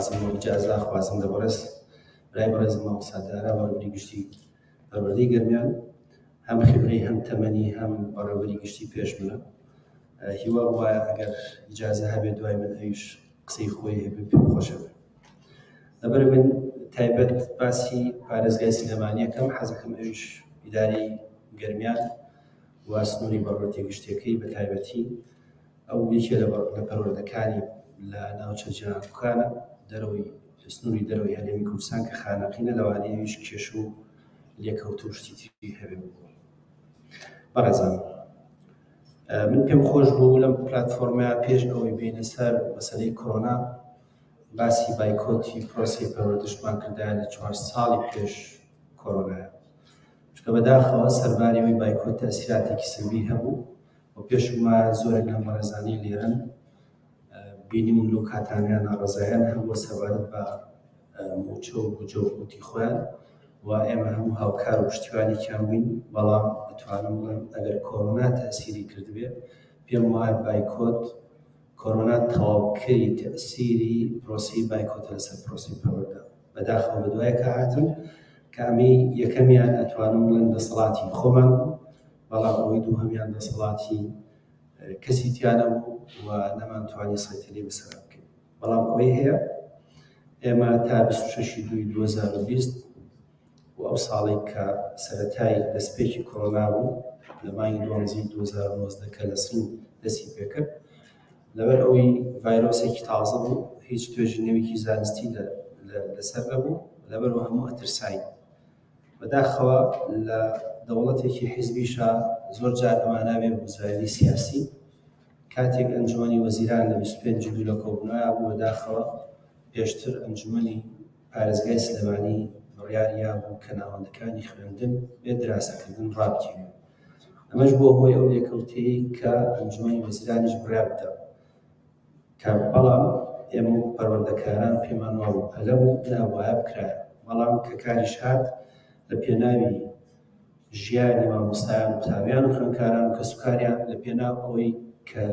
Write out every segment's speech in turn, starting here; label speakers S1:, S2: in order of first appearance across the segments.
S1: خوازم و ئیجازە خوازم لە بەڕێز برای بەڕێزم مامۆستادارە بەڕێوەبەری گشتی پەروەردەی گەرمیان هەم خبرەی هەم تەمەنی هەم بەڕێوەبەری گشتی پێش منە هیوا وایە ئەگەر ئیجازە هەبێت دوای من ئەویش قسەی خۆی هەبێ پێم خۆشە بێت. لەبەر من تایبەت باسی پارێزگای سلێمانیەکەم حەزەکەم ئەویش ئیدارەی گەرمیان و سنووری بەڕێوەبەری گشتیەکەی بە تایبەتی ئەو یەکێ لە پەروەردەکانی لە ناوچە جیهانکانە دەرەوەی سنووری دەرەوەی هەرێمی کوردستان کە خانەقینە لەوانەیە ئەویش کێشە و لێکەوتە و شتی تری هەبێ. بەڕێزان من پێم خۆش بوو لەم پلاتفۆرمەیە پێش ئەوەی بینە سەر مەسەلەی کۆرۆنا باسی بایکۆتی پرۆسی پەروەردەشمان کردایە لە 4 ساڵی پێش کۆرۆنایە، چونکە بەداخەوە سەربارەوەی بایکۆت تەسیراتێکی سلبی هەبوو و پێشم وایە زۆرێک لەم بەڕێزانی لێرەن بینیم لەو کاتانیان ناڕەزاییان هەبووە سەبارەت بە موچە و بوجە و قوتی خۆیان و ئێمە هەموو هاوکار و پشتیوانێکیان بووین، بەڵام دەتوانم بڵێم ئەگەر کۆرۆنا تەسیری کردبێ پێم وایە بایکۆت کۆرۆنا تەواوکەری تەسیری پرۆسی بایکۆتە لەسەر پرۆسی پەروەردە. بەداخەوە بە دوایەکە هاتن کە ئەمەی یەکەمیان ئەتوانم بڵێن دەسەڵاتی خۆمان بوو، بەڵام ئەوەی دووهەمیان دەسەڵاتی کەسی تیانە بوو و نەمانتوانی سەیطرەی بەسەر بکەین. بەڵام ئەوەی هەیە ئێمە تا 26/2/2020 و ئەو ساڵێک کە سەرەتای دەستپێکی کۆرۆنا بوو لە مانگی 2019 کە لە سین دەستی پێکرد، لەبەر ئەوەی ڤایرۆسێکی تازە بوو هیچ توێژینەوەیەکی زانستی لەسەر نەبوو، لەبەرەوە هەموو ئەترساین. بەداخەوە لە دەوڵەتێکی حیزبیشە زۆر جار ئەماناوێ بوزایری سیاسی کاتێک ئەنجومەنی وەزیران لە 25 لە کۆبوونایە بوو، بەداخەوە پێشتر ئەنجومەنی پارێزگای سلێمانی بڕیاریە بوو کە ناوەندەکانی خوێندن بێ دراسەکردن ڕابگیرێن. ئەمەش بۆ هۆی ئەو لێکەوتەیەی کە ئەنجومەنی وەزیرانیش بڕیار بدە کە بەڵام ئێمە پەروەردەکاران پێمان وا بوو پەلە بوو ناوایە بکرایە، بەڵام کە کاریش هات لە پێناوی ژیانی مامۆستایان و قوتابیان و خوێندکاران و کەسوکاریان لە پێناو ئەوەی کە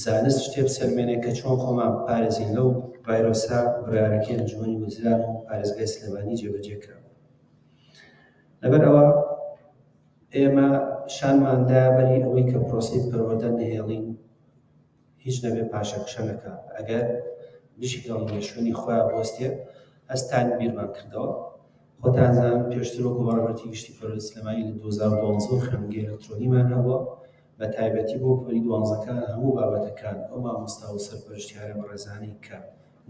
S1: زانست شتێ بسەلمێنێ کە چۆن خۆمان پارێزین لەو ڤایرۆسە، بڕیارەکەی ئەنجومەنی وەزیران و پارێزگای سلێمانی جێبەجێکرا. لەبەر ئەوە ئێمە شانماندایە بەری ئەوەی کە پرۆسی پەروەردە نهێڵین هیچ نەبێ پاشەکشە نەکا. ئەگەر بشکێڵین لە شوێنی خۆیان بۆستێ ئەستانی بیرمان کردەوە. خۆتان زانن پێشتر وەکو بەڕێوەبەری گشتی پەروەردەی سلێمانی لە 2012 خوێندنگەی ئەلکترۆنیمان هەبووە، بە تایبەتی بۆ پۆلی دوانزەکان هەموو بابەتەکان ئەو مامۆستا و سەرپەرشتیارە بەڕێزانی کە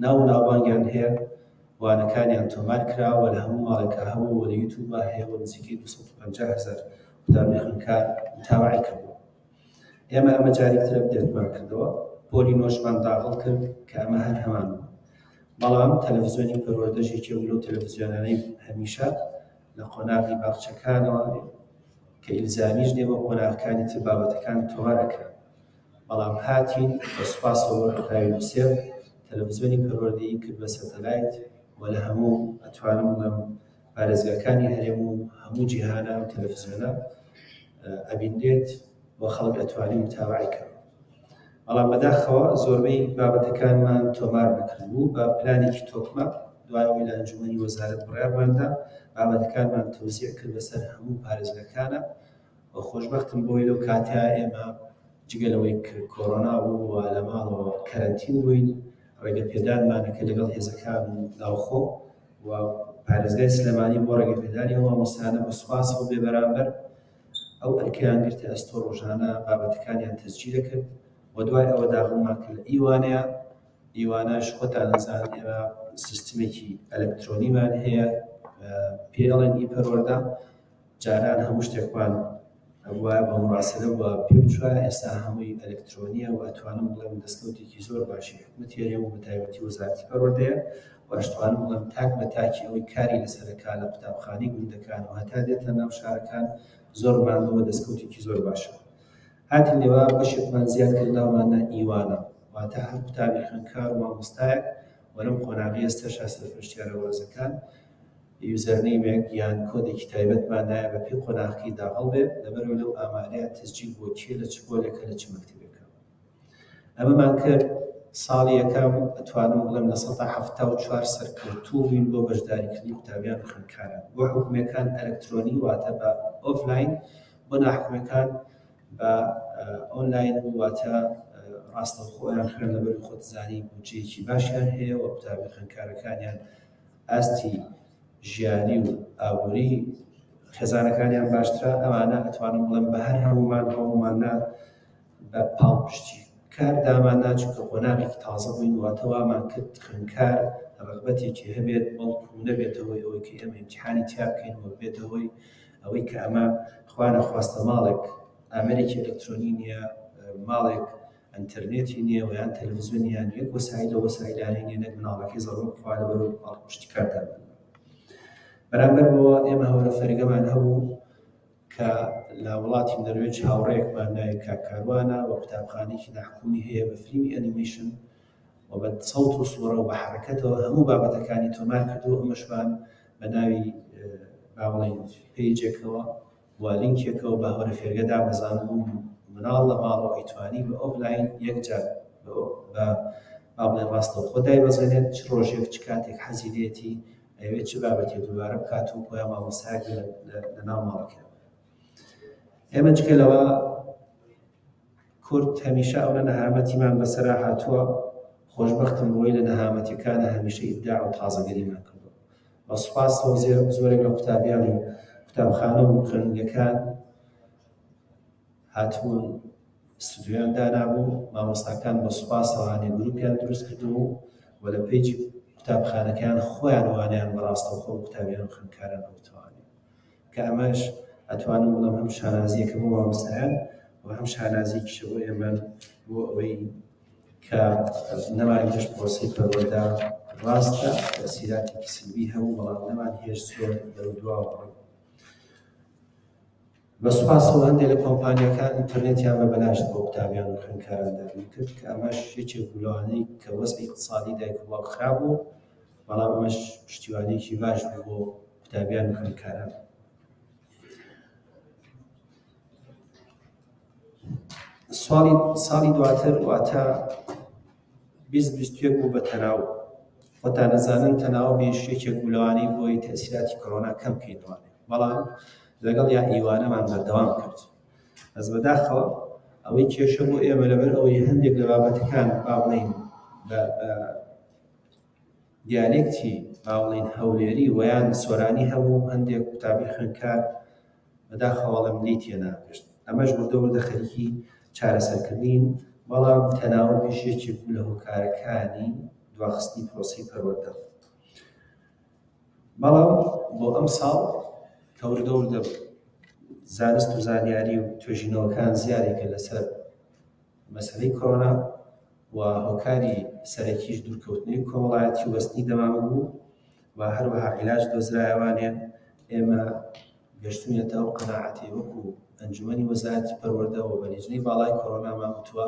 S1: ناو و ناوبانگیان هەیە وانەکانیان تۆمار کراوە لە هەموو ماڵێکە هەبوو و لە یوتیوبە هەیە و نزیکەی 250,000 قوتابی خوێندکار متابعەی کردووە. ئێمە ئەمە جارێکترە دێتمان کردەوە، پۆلی نۆشمان داخڵ کرد کە ئەمە هەر هەمان بوو، بەڵام تەلەڤیزیۆنی پەروەردەشێکی لەو تەلەڤیزیۆنانەی هەمیشە لە قۆناغی باخچەکانەوە کە ئیلزامیش نێ بە قۆناغەکانی تر بابەتەکان تۆمارەکرا، بەڵام هاتین بە سوپاسەوە ڕێکخراوی نووسێر تەلەڤیزیۆنی پەروەردەیی کرد بە سەتەلایت و لە هەموو ئەتوانم بڵێم پارێزگاکانی هەرێم و هەموو جیهانە و تەلەڤیزیۆنە ئەبینرێت و خەڵک ئەتوانی متابعەی کرد. بەڵام بەداخەوە زۆربەی بابەتەکانمان تۆمار نەکردبوو بە پلانێکی تۆکمە، دوایەوەی لە ئەنجومەنی وەزارەت بڕیارماندا بابەتەکانمان تەوزیع کرد بەسەر هەموو پارێزگاکانە و خۆشبەختم بۆی لەو کاتیا ئێمە جگەلەوەی کۆرۆنا بوو و لە ماڵەوە کەرەنتین بووین، ڕێگەپێدانمانەکە لەگەڵ هێزەکان ناوخۆ و پارێزگای سلێمانی بۆ ڕێگەپێدانی ئەو مامۆستایانە بە سوپاس و بێبەرامبەر ئەو ئەرکیان گرتە ئەستۆ ڕۆژانە بابەتەکانیان تەسجیلە کرد و دوای ئەوە داغڵمان کرد لە ئیوانەیە. ئیوانەش خۆتان دەزانن ئێمە سیستمێکی ئەلکترۆنیمان هەیە PLNE پەروەردە، جاران هەموو شتێکمان وایە بە مڕاستەدە و پێ بچوایە، ئێستا هەمووی ئەلکترۆنیە و ئەتوانم بڵێم دەستکەوتێکی زۆر باشی حکومەتی هەرێم و بە تایبەتی وەزارەتی پەروەردەیە و ئەتوانم بڵێم تاک بە تاکی ئەوەی کاری لەسەرەکا لە قوتابخانەی گوندەکان و هەتا دێتە ناو شارەکان زۆر ماندووە، دەستکەوتێکی زۆر باشە. هاتین لێوە بەشێکمان زیادکردناومانە ئیوانە، واتە هەر قوتابی خوێندکار و مامۆستایەک و لەم قۆناغی ئێستاشا سەرپەرشتیارە وەرزەکان یوزەرنەیمێک یان کۆدێکی تایبەتمان نایە بە پێی قۆناغەکەی داغڵ بێت، لەبەرەوە لەو ئامارەیە تەسجیل بۆ کێ لە چ پۆلێکە لە چ مەکتەبێکە. ئەمەمان کرد ساڵی یەکەم ئەتوانم بڵێم لە 1970 سەرکەوتوو بووین بۆ بەشداریکردنی قوتابیان و خوێندکاران. بۆ حکوومەکان ئەلەکترۆنی واتە بە ئۆفلاین، بۆ ناحکوومەکان بە ئۆنلاین واتە ڕاستەوخۆیان خوێن لەبەر خۆتزانی بودجەیەکی باشیان هەیە و قوتابی خوێندکارەکانیان ئاستی ژیانی و ئابووری خێزانەکانیان باشترە. ئەوانە ئەتوانم بڵێم بە هەر هەمومانە بە پاڵپشتی کار دامان ناچووکە قۆناغێکی تازە بووین، واتە وامان کرد خوێندکار ڕغبەتێکی هەبێت بەڵکو نەبێتەوەی ئەوەی کە ئێمە ئیمتیحانی تیا بکەینەوە، بێتەوەی ئەوەی کە ئەمە خوا نەخواستە ماڵێک ئامەرێکی ئەلەکترۆنی نییە، ماڵێک ئەنتەرنێتی نییە و یان تەلەڤیزیۆنیان یەک وەسایل لە وەسایلانەی نیە، نەک مناڵەکەی زەڕۆک خوا لەبەر پاڵپشتی کاردابن. بەرامبەر بەوە ئێمە هەورە فەرگەمان هەبوو کە لە وڵاتی نەروێج هاوڕێیەکمان ناوی کاکاروانە و قوتابخانەیەکی ناحکومی هەیە بە فیلمی ئەنیمیشن و بە سەوت و سوورە و بە حرەکەتەوە هەموو بابەتەکانی تۆمار کردو. ئەمەشمان بە ناوی باڵێن پێیجێکەوە و لینکێکەوە بە هەورە فێرگە دامەزان بوو مناڵ لە ماڵەوە ئەیتوانی بە ئۆفلاین یەکجار بە باڵێن ڕاستەوخۆ دایبەزێنێت، چ ڕۆژێک چ کاتێک حەزی لێتی ئەوێت چ بابەتێک دووبارە بکات و بۆیان مامۆستایەک لە ناو ماڵەکە. ئێمە جگەلەوە کورد هەمیشە ئەو لە نەهامەتیمان بەسەرا هاتووە، خۆشبەختم بۆی لە نەهامەتیەکانە هەمیشە ئیبداع و تازەگەریمان کردووە. بە سوپاسەوە زۆرێک لە قوتابیان و قوتابخانە و خوێندنگەکان هاتوون ستودیۆیان دانابوو، مامۆستاکان بە سوپاسەوانێ گروپیان دروست کردبوو و لە پێیجی قوتابخانەکان خۆیان وانیان بەڕاستەوخۆ قوتابیان و خوێندکاران ئەوتوانێت کە ئەمەش ئەتوانم بڵێم هەم شانازیەکە بۆ مامۆستایان و هەم شانازیەکیشە بۆ ئێمە بۆ ئەوەی کە نەمان هێشت پرۆسەی پەروەردە ڕاستە تەسیراتێکی سلبی هەبوو، بەڵام نەمان هێشت زۆر دەرودواوە. بە سوپاسەوە هەندێک لە کۆمپانیەکان ئینتەرنێتیان بە بەلاشت بۆ قوتابیان و خوێندکاران دابین کرد کە ئەمەش یەکێک بوو لەوانەی کە وەزعی اقتصادی دایک و باوک خراپ بوو، بەڵام ئەمەش پشتیوانیەکی باش بوو بۆ قوتابیان و خوێندکاران. ساڵی دواتر واتە 2021 بوو بە تەناو، خۆتان دەزانن تەناو بێش یەکێک بوو لەوانەی بۆی تەسیراتی کۆرۆنا کەم بکەینەوە، بەڵام لەگەڵ یا ئیوانەمان بەردەوام کرد. ئەس بەداخەوە ئەوەی کێشە بۆ ئێمە لەبەر ئەوەی هەندێک لە بابەتەکان باڵێن بە دیالێکتی باڵێن هەولێری ویان سۆرانی هەبوو، هەندێک قوتابی خوێندکار بەداخەوەڵم لی تێناگەشت. ئەمەش وردە خەریکی چارەسەرکردین، بەڵام تەناوبیش یەکێک بوو لە هۆکارەکانی دواخستنی پرۆسەی پەروەردە. بەڵام بۆ ئەم ساڵ کە وردە زانست و زانیاری و توێژینەوەکان زیادێکە لەسەر مەسەلەی کۆرۆنا و هۆکاری سەرەکیش دوورکەوتنی کۆمەڵایەتی و وەستنی دەمامە بوو و هەروەها عیلاج دۆزرایەوانێ ئێمە گەشتوونەتە ئەو قەناعەتی وەکو ئەنجومەنی وەزارەتی پەروەردە و بە لیژنەی باڵای کۆرۆنامان وتووە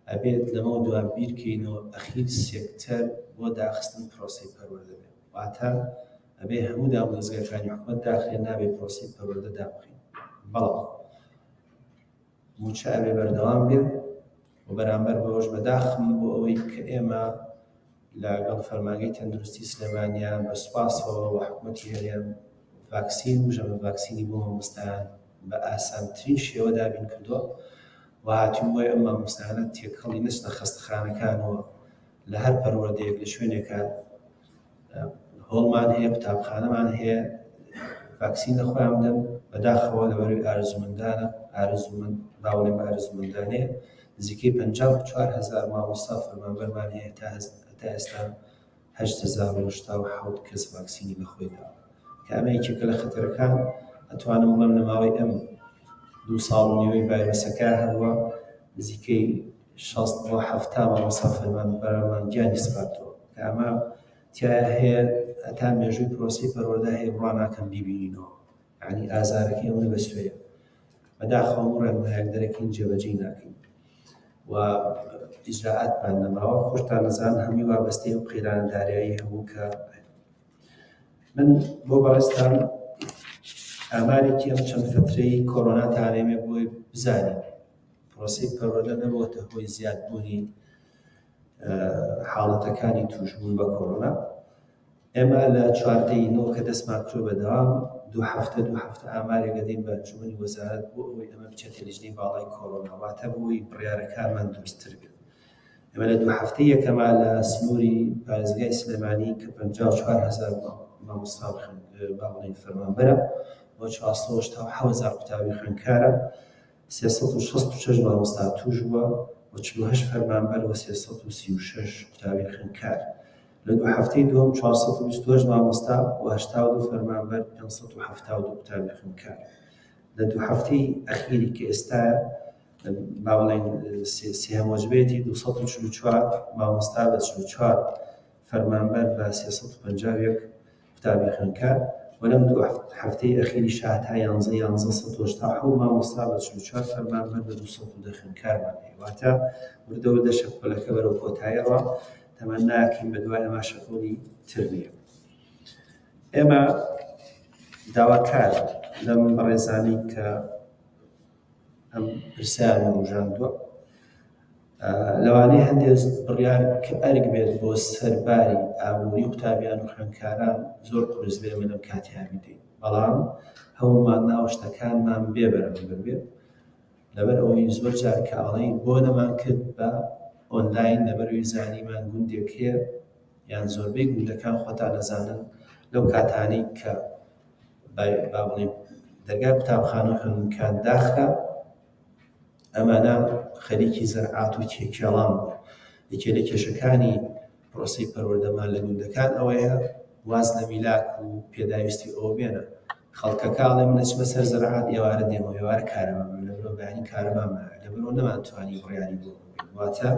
S1: ئەبێت لەمەوە دوام بیرکەینەوە ئەخیر سێکتەر بۆ داخستن پرۆسەی پەروەردە بێت، واتە ئەبێ هەموو دامۆزگاکانی حکوومەت داخلێن نابێت پرۆسەی پەروەردە دابخین، بەڵام موچە ئەبێ بەردەوام بێت و بەرامبەر بەوەش بەداخم بۆ ئەوەی کە ئێمە لەگەڵ فەرمانگەی تەندروستی سلێمانیان بە سوپاسەوە و حکوومەتی هەرێم ڤاکسین و ژەمە ڤاکسینی بۆ مامۆستایان بە ئاسانترین شێوە دابین کردووە و هاتوون بۆی ئەم مامۆستایانە تێکەڵی نەچنە خەستەخانەکانەوە لە هەر پەروەردەیەک لە شوێنێکە هۆڵمان هەیە، قوتابخانەمان هەیە، ڤاکسین لە خۆیان بدەن. بەداخەوە لەبەروی ئارزومەندانە ئارزومەند باوەڵێن بە ئارزومەندانەیە نزیکەی 54,000 مامۆستا فەرمانبەرمان هەیە تا ئێستا 8,087 کەس ڤاکسینی لە خۆی داوە کە ئەمە یەکێکە لە خەتەرەکان. ئەتوانم بڵێم لە ماوەی ئەم 2 ساڵ و نیوەی ڤایرۆسەکە هەروە نزیکەی 60 بۆ 70 مامۆستا فەرمانبەرمان گیانی سپاردەوە کە ئەمە تایە هەیە هەتا مێژووی پرۆسەی پەروەردە هەیە بڕوا ناکەم بیبینینەوە، یعنی ئازارەکەی ئەوە بەسوەیە بەداخەوە ڕێنمایەک دەرەکەین جێبەجێی ناکەین و ئیجراعاتمان نەماوە. خۆشتان نەزان هەمووی وابەستەی و قەیرانەداریایی هەبوو کە من بۆ بەڕێستان ئامارێکی ئەم چەند فترەی کۆرۆناتانێمێ بۆی بزانین پرۆسەی پەروەردە نەبووەتە هۆی زیادبوونی حاڵەتەکانی توشبوون بە کۆڕۆنا. ئێمە لە 14ی نۆ کە دەستمان کرۆ بەدەوام دوو هەفتە ئامارێک دەدەین بە ئەنجومەنی وەزارەت بۆ ئەوەی ئەمە بچێتە لیژنەی باڵای کۆڕۆنا، واتە بۆی بڕیارەکانمان دروستتر بێت. ئێمە لە دوو هەفتەی یەکەما لە سنووری پارێزگای سلێمانی کە 54,000 مامۆستا باڵین فەرمانبەرە بۆ 487,000 قوتابی خوێندکارە، 366 مامۆستا توش بووە بۆ 48 فەرمانبەر و 336 قوتابی خوێندکار. لە دوو هەفتەی دووەم 422 مامۆستا و 82 فەرمانبەر 572 قوتابی خوێندکار. لە دوو هەفتەی ئەخیری کە ئێستایە با بڵێن سێهەم وەجبەیەتی 244 مامۆستا بە 44 فەرمانبەر بە 351 قوتابی خوێندکار و لەم دوو هەفتەی ئەخیری شاهتا 11 مامۆستا بە 44 فەرمانبەر بە 210 خوێندکارمان هەیە. واتە وردەوردە شەپۆلەکە بەرەو کۆتاییەوە تەمەناکەین بە دوای ئەمە شەپۆلی تر نییە. ئێمە داواکار لەم بەڕێزانەی کە ئەم پرسیارە ڕوژاندووە لەوانەیە هەندێک بڕیار کە ئەرگ بێت بۆ سەرباری ئابووری قوتابیان و خوێندکاران زۆر قورس بێ من لەم کاتیابی دەین، بەڵام هەوڵمان ناوە شتەکانمان بێ بەرەبەر بێت لەبەر ئەوەی زۆر جار کە ئەڵێین بۆ نەمان کرد بە ئۆنلاین لەبەروی زانیمان گوندێک هەیە یان زۆربەی گوندەکان خۆتان دەزانن لەو کاتانەی کە با بڵێم دەرگای قوتابخانە و خوێندنگەکان داخرا ئەمانە خەریکی زەرعات و کێکێڵان بوو. یەکێ لە کێشەکانی پرۆسەی پەروەردەمان لە گوندەکان ئەوەیە واز لە میلاک و پێداویستی ئەوە بێنە خەڵکەکە ئەڵێ من ئەچمە سەر زەرعات ئێوارە دێمەوە ئێوارە کارەمان لەبەرەوە بەیانی کارەمان لەبەرەوە نەمانتوانی بڕیاری بۆ واتە